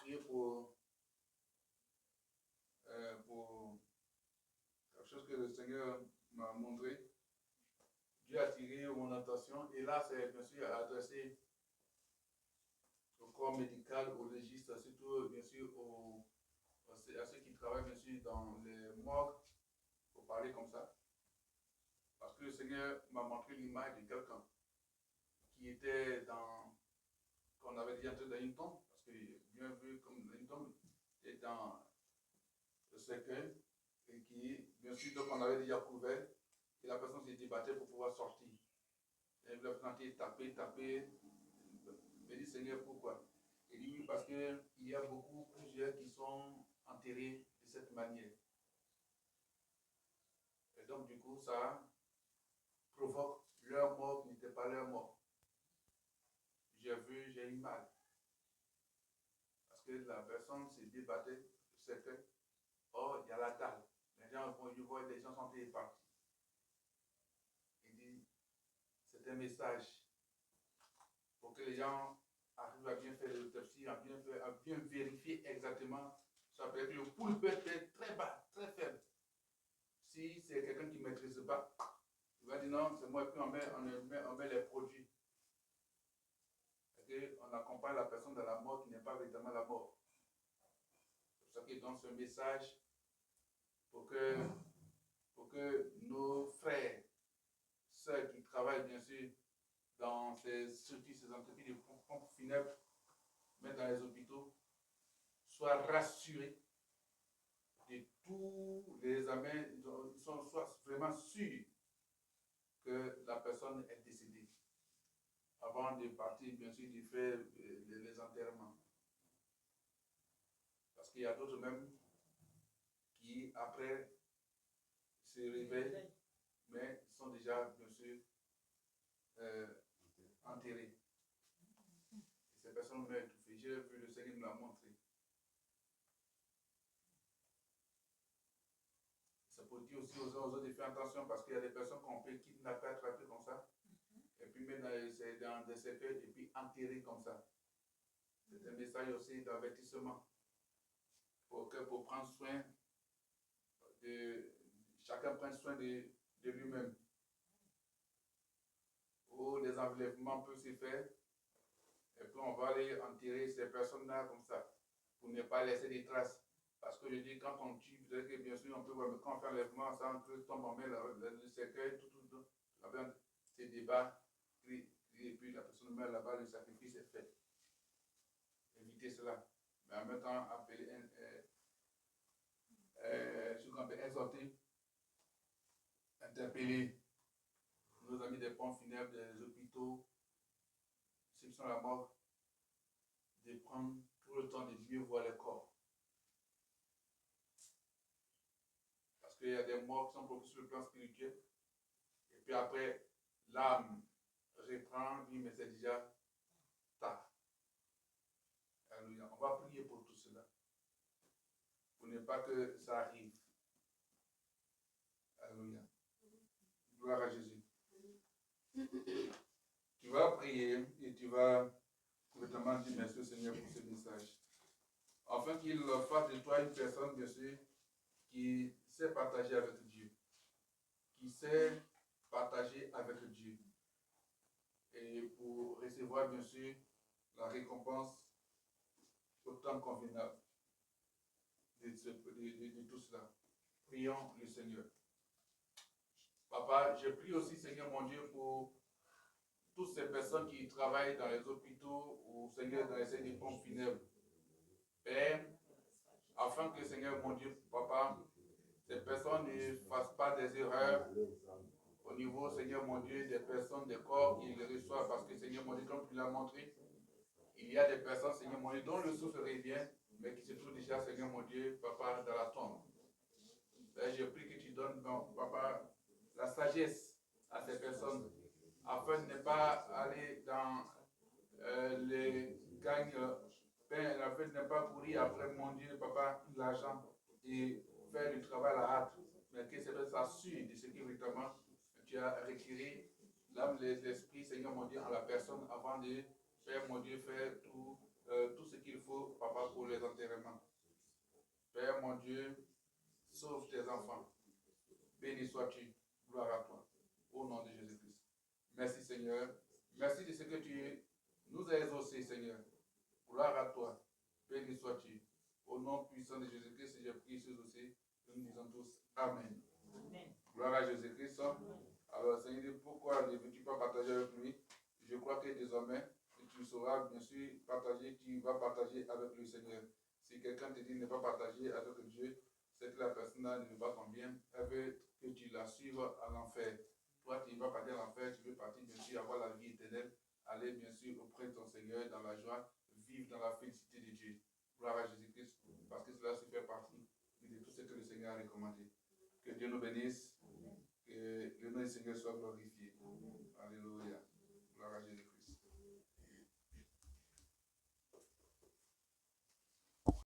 prier pour quelque chose que le Seigneur m'a montré. Dieu a attiré mon attention et là, c'est bien sûr adressé au corps médical, au légiste, surtout bien sûr à ceux qui travaillent bien sûr dans les morgues, pour parler comme ça. Parce que le Seigneur m'a montré l'image de quelqu'un qui était qu'on avait dit entré dans une tombe, parce que bien vu comme une tombe, et dans le cercueil, et qui, bien sûr, donc on avait déjà couvert, et la personne s'est débattue pour pouvoir sortir. Et le planter, taper, me dit Seigneur, pourquoi? Il dit oui, parce qu'il y a plusieurs qui sont enterrés de cette manière. Et donc, du coup, ça provoque leur mort qui n'était pas leur mort. J'ai eu mal. Parce que la personne s'est débattue, c'est que, oh, il y a la dalle. Les gens, je vois, les gens sont partis. Il dit, c'est un message pour que les gens arrivent à bien faire l'autopsie, à bien vérifier exactement. Ça peut être le pouls peut être très bas, très faible. Si c'est quelqu'un qui ne maîtrise pas, il va dire non, c'est moi, et puis on met les produits. Et on accompagne la personne dans la mort qui n'est pas véritablement la mort. C'est pour ça qu'il donne ce message pour que nos frères, sœurs qui travaillent bien sûr dans ces entreprises de pompes funèbres, mais dans les hôpitaux, soient rassurés de tous les examens, ils soient vraiment sûrs que la personne est décédée avant de partir, bien sûr, de faire les enterrements. Parce qu'il y a d'autres même qui, après, se réveillent, mais sont déjà, bien sûr, enterrés. Et ces personnes meurent étouffées. J'ai vu, le Seigneur me l'a montré. Ça peut dire aussi aux autres de faire attention parce qu'il y a des personnes qu'on peut kidnapper, attraper comme ça, et puis mettre dans des cercueils et puis enterrer comme ça. C'est un message aussi d'avertissement pour prendre soin chacun prenne soin de lui-même. Où les enlèvements peuvent se faire, et puis on va aller enterrer ces personnes-là comme ça, pour ne pas laisser des traces. Parce que je dis, quand on tue, peut-être que bien sûr on peut voir, mais quand on fait enlèvement, ça entre tombe en main, le cercueil, tout, ces débats, et puis la personne meurt là-bas, le sacrifice est fait. Éviter cela. Mais en même temps, ce qu'on peut exhorter, interpeller nos amis des pompes funèbres, des hôpitaux, ceux qui sont à la mort, de prendre tout le temps de mieux voir les corps. Parce qu'il y a des morts qui sont beaucoup sur le plan spirituel. Et puis après, l'âme reprend, oui, mais c'est déjà tard. Alléluia. On va prier pour tout cela. Pour ne pas que ça arrive. Alléluia. Gloire à Jésus. Tu vas prier et tu vas notamment dire merci au Seigneur pour ce message. Afin qu'il fasse de toi une personne, bien sûr, qui sait partager avec Dieu. Qui sait partager avec Dieu. Et pour recevoir, bien sûr, la récompense autant convenable de tout cela. Prions le Seigneur. Papa, je prie aussi, Seigneur mon Dieu, pour toutes ces personnes qui travaillent dans les hôpitaux ou, Seigneur, dans les pompes funèbres. Père, afin que, Seigneur mon Dieu, Papa, ces personnes ne fassent pas des erreurs au niveau, Seigneur mon Dieu, des personnes, des corps qu'ils reçoivent, parce que, Seigneur mon Dieu, comme tu l'as montré, il y a des personnes, Seigneur mon Dieu, dont le souffle revient, mais qui se trouvent déjà, Seigneur mon Dieu, Papa, dans la tombe. Père, je prie que tu donnes, Papa, la sagesse à ces personnes, afin de ne pas aller dans les gagnes, afin de ne pas courir après, mon Dieu, Papa, l'argent et faire du travail à la hâte, mais que ces personnes s'assurent de ce que véritablement tu as retiré l'âme, l'esprit, Seigneur mon Dieu, en la personne avant de faire, mon Dieu, faire tout ce qu'il faut, Papa, pour les enterrements. Père mon Dieu, sauve tes enfants. Béni sois-tu. Gloire à toi. Au nom de Jésus-Christ. Merci Seigneur. Merci de ce que tu nous as exaucés, Seigneur. Gloire à toi. Béni sois-tu. Au nom puissant de Jésus-Christ, j'ai prié sur aussi. Nous disons tous Amen. Amen. Gloire à Jésus-Christ. Alors, Seigneur, pourquoi ne veux-tu pas partager avec lui? Je crois que désormais, tu sauras bien sûr partager, tu vas partager avec le Seigneur. Si quelqu'un te dit ne pas partager avec Dieu, c'est que la personne ne veut pas ton bien. Elle veut que tu la suives à l'enfer. Toi, tu ne vas pas partir à l'enfer, tu veux partir bien sûr avoir la vie éternelle, aller bien sûr auprès de ton Seigneur dans la joie, vivre dans la félicité de Dieu. Gloire à Jésus-Christ, parce que cela se fait partie de tout ce que le Seigneur a recommandé. Que Dieu nous bénisse, que le nom du Seigneur soit glorifié.